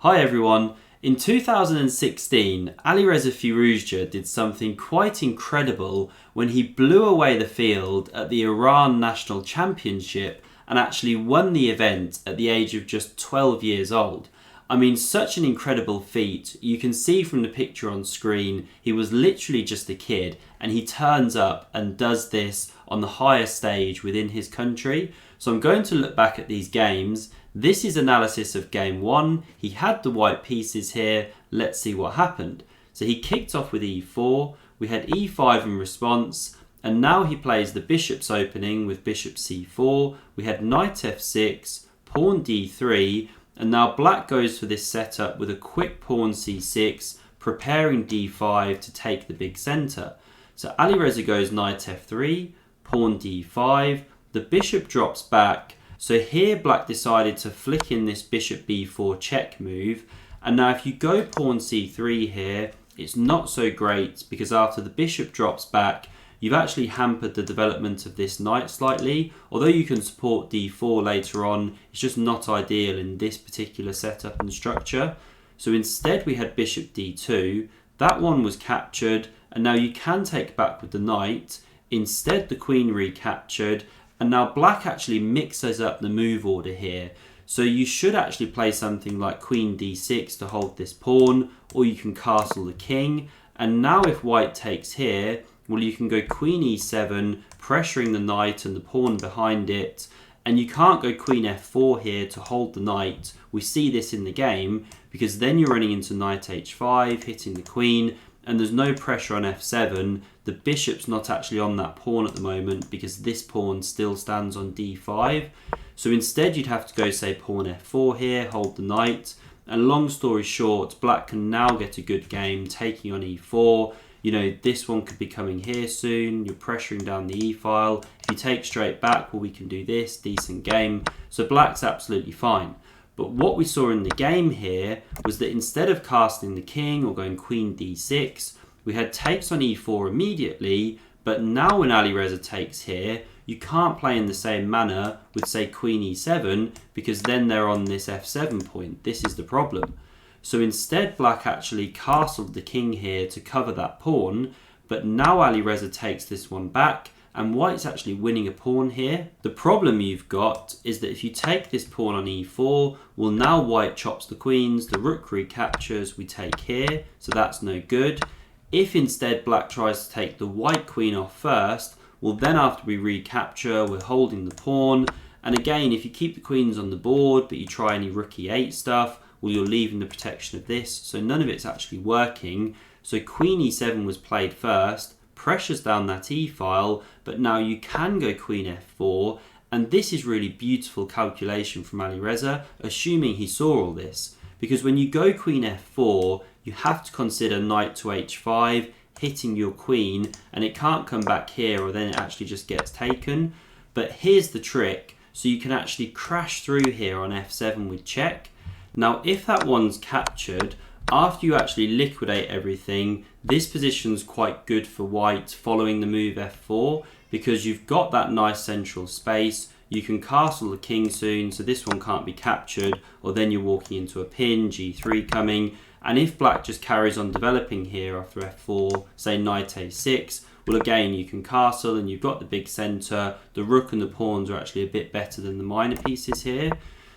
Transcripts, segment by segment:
Hi everyone. In 2016, Alireza Firouzja did something quite incredible when he blew away the field at the Iran National Championship and actually won the event at the age of just 12 years old. I mean, such an incredible feat. You can see from the picture on screen, he was literally just a kid and he turns up and does this on the highest stage within his country. So I'm going to look back at these games. This is analysis of game one. He had the white pieces here. Let's see what happened. So he kicked off with e4. We had e5 in response. And now he plays the bishop's opening with bishop c4. We had knight f6, pawn d3. And now black goes for this setup with a quick pawn c6, preparing d5 to take the big center. So Alireza goes knight f3, pawn d5. The bishop drops back. So here black decided to flick in this bishop b4 check move. And now if you go pawn c3 here, it's not so great because after the bishop drops back, you've actually hampered the development of this knight slightly. Although you can support d4 later on, it's just not ideal in this particular setup and structure. So instead we had bishop d2. That one was captured, and now you can take back with the knight. Instead the queen recaptured. And now black actually mixes up the move order here. So you should actually play something like queen d6 to hold this pawn, or you can castle the king. And now if white takes here, well, you can go queen e7, pressuring the knight and the pawn behind it. And you can't go queen f4 here to hold the knight. We see this in the game because then you're running into knight h5, hitting the queen, and there's no pressure on f7. The bishop's not actually on that pawn at the moment because this pawn still stands on d5. So instead you'd have to go, say, pawn f4 here, hold the knight. And long story short, black can now get a good game taking on e4. You know, this one could be coming here soon. You're pressuring down the e-file. If you take straight back, well, we can do this. Decent game. So black's absolutely fine. But what we saw in the game here was that instead of castling the king or going queen d6, we had takes on e4 immediately. But now when Alireza takes here, you can't play in the same manner with, say, queen e7 because then they're on this f7 point. This is the problem. So instead, black actually castled the king here to cover that pawn. But now Alireza takes this one back, and white's actually winning a pawn here. The problem you've got is that if you take this pawn on e4, well, now white chops the queens, the rook recaptures, we take here, so that's no good. If instead black tries to take the white queen off first, well, then after we recapture, we're holding the pawn. And again, if you keep the queens on the board, but you try any rook e8 stuff, well, you're leaving the protection of this, so none of it's actually working. So queen e7 was played first, pressures down that e-file, but now you can go queen f4, and this is really beautiful calculation from Alireza, assuming he saw all this. Because when you go queen f4, you have to consider knight to h5, hitting your queen, and it can't come back here or then it actually just gets taken. But here's the trick, so you can actually crash through here on f7 with check. Now, if that one's captured, after you actually liquidate everything, this position's quite good for white following the move f4 because you've got that nice central space. You can castle the king soon, so this one can't be captured, or then you're walking into a pin, g3 coming. And if black just carries on developing here after f4, say knight a6, well, again, you can castle and you've got the big center. The rook and the pawns are actually a bit better than the minor pieces here.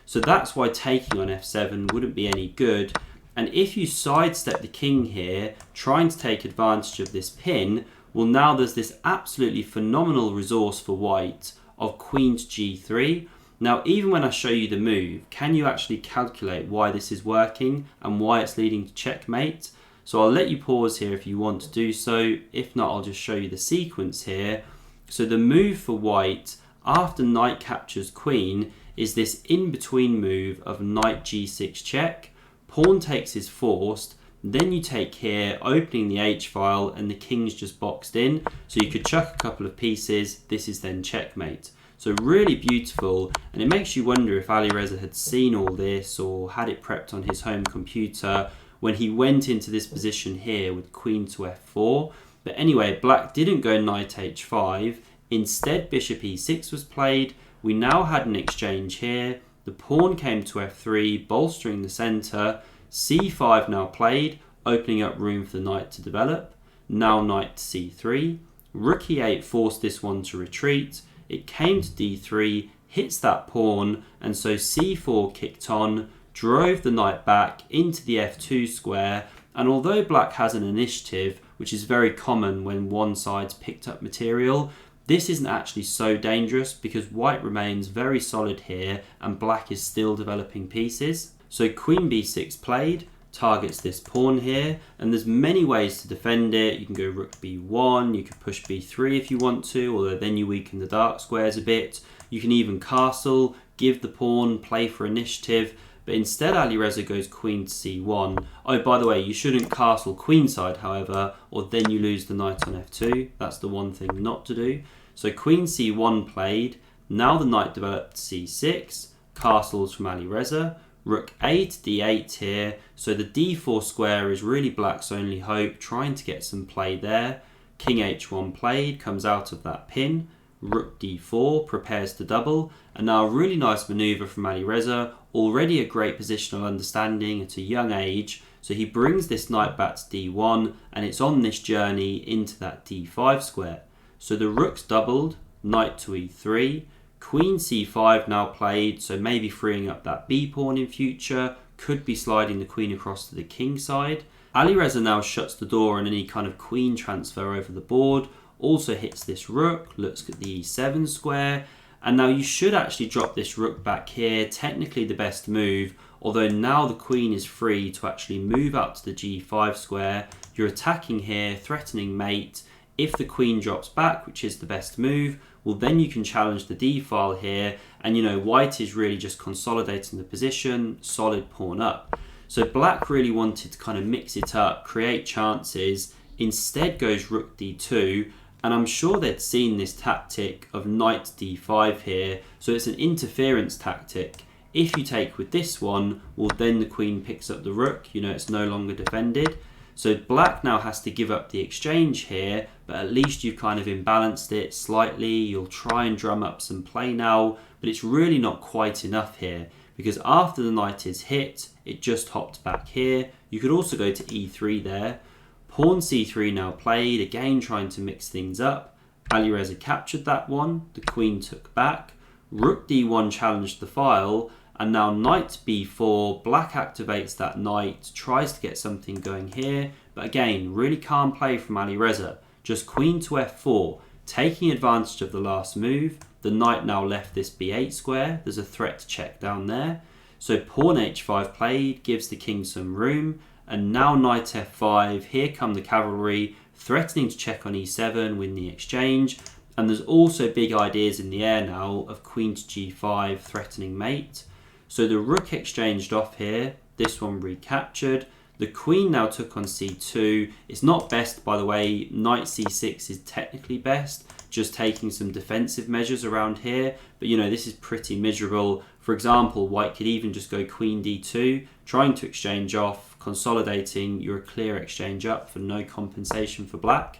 So that's why taking on f7 wouldn't be any good. And if you sidestep the king here, trying to take advantage of this pin, well, now there's this absolutely phenomenal resource for white of queen to g3. Now, even when I show you the move, can you actually calculate why this is working and why it's leading to checkmate? So I'll let you pause here if you want to do so. If not, I'll just show you the sequence here. So the move for white after knight captures queen is this in-between move of knight g6 check. Pawn takes is forced, then you take here, opening the h-file, and the king's just boxed in. So you could chuck a couple of pieces, this is then checkmate. So really beautiful, and it makes you wonder if Alireza had seen all this or had it prepped on his home computer when he went into this position here with queen to f4. But anyway, black didn't go knight h5, instead bishop e6 was played. We now had an exchange here. The pawn came to f3, bolstering the center. c5 now played, opening up room for the knight to develop. Now knight to c3. Rook e8 forced this one to retreat. It came to d3, hits that pawn, and so c4 kicked on, drove the knight back into the f2 square, and although black has an initiative, which is very common when one side's picked up material, this isn't actually so dangerous because white remains very solid here and black is still developing pieces. So queen b6 played, targets this pawn here, and there's many ways to defend it. You can go rook b1, you could push b3 if you want to, although then you weaken the dark squares a bit. You can even castle, give the pawn, play for initiative, but instead Alireza goes queen to c1. Oh, by the way, you shouldn't castle queenside, however, or then you lose the knight on f2. That's the one thing not to do. So queen c1 played, now the knight developed c6, castles from Alireza, rook a to d8 here, so the d4 square is really black's only hope, trying to get some play there. King h1 played, comes out of that pin, rook d4, prepares to double, and now a really nice manoeuvre from Alireza, already a great positional understanding at a young age, so he brings this knight back to d1, and it's on this journey into that d5 square. So the rook's doubled, knight to e3, queen c5 now played, so maybe freeing up that b pawn in future, could be sliding the queen across to the king side. Alireza now shuts the door on any kind of queen transfer over the board, also hits this rook, looks at the e7 square, and now you should actually drop this rook back here, technically the best move, although now the queen is free to actually move out to the g5 square. You're attacking here, threatening mate. If the queen drops back, which is the best move, well then you can challenge the d-file here, and you know, white is really just consolidating the position, solid pawn up. So black really wanted to kind of mix it up, create chances, instead goes rook d2, and I'm sure they'd seen this tactic of knight d5 here, so it's an interference tactic. If you take with this one, well then the queen picks up the rook, you know, it's no longer defended. So black now has to give up the exchange here, but at least you've kind of imbalanced it slightly. You'll try and drum up some play now, but it's really not quite enough here, because after the knight is hit, it just hopped back here. You could also go to e3 there. Pawn c3 now played, again trying to mix things up. Alireza captured that one, the queen took back. Rook d1 challenged the file, and now knight b4, black activates that knight, tries to get something going here, but again, really calm play from Alireza. Just queen to f4, taking advantage of the last move. The knight now left this b8 square, there's a threat to check down there. So pawn h5 played, gives the king some room, and now knight f5, here come the cavalry, threatening to check on e7, win the exchange, and there's also big ideas in the air now of queen to g5, threatening mate. So the rook exchanged off here, this one recaptured. The queen now took on c2. It's not best, by the way. Knight c6 is technically best, just taking some defensive measures around here. But you know, this is pretty miserable. For example, white could even just go queen d2, trying to exchange off, consolidating. You're a clear exchange up for no compensation for black.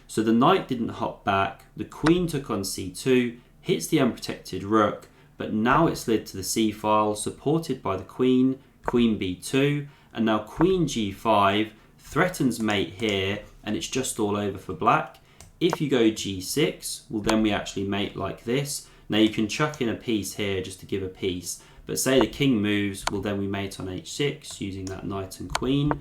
So the knight didn't hop back. The queen took on c2, hits the unprotected rook, but now it's slid to the c-file, supported by the queen, queen b2, and now queen g5 threatens mate here, and it's just all over for black. If you go g6, well then we actually mate like this. Now you can chuck in a piece here just to give a piece, but say the king moves, well then we mate on h6 using that knight and queen.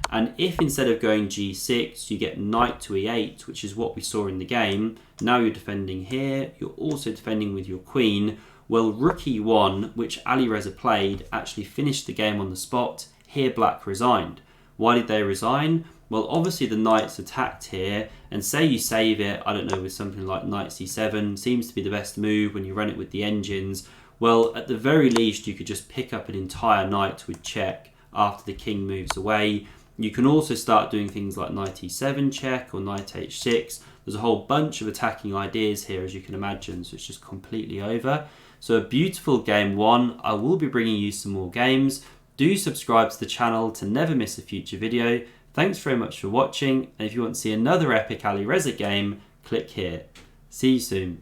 And if instead of going g6, you get knight to e8, which is what we saw in the game, now you're defending here, you're also defending with your queen. Well, rook e1, which Alireza played, actually finished the game on the spot. Here black resigned. Why did they resign? Well, obviously the knight's attacked here, and say you save it, I don't know, with something like knight c7, seems to be the best move when you run it with the engines. Well, at the very least, you could just pick up an entire knight with check after the king moves away. You can also start doing things like knight e7 check or knight h6. There's a whole bunch of attacking ideas here, as you can imagine, so it's just completely over. So a beautiful game one. I will be bringing you some more games. Do subscribe to the channel to never miss a future video. Thanks very much for watching, and if you want to see another epic Alireza game, click here. See you soon.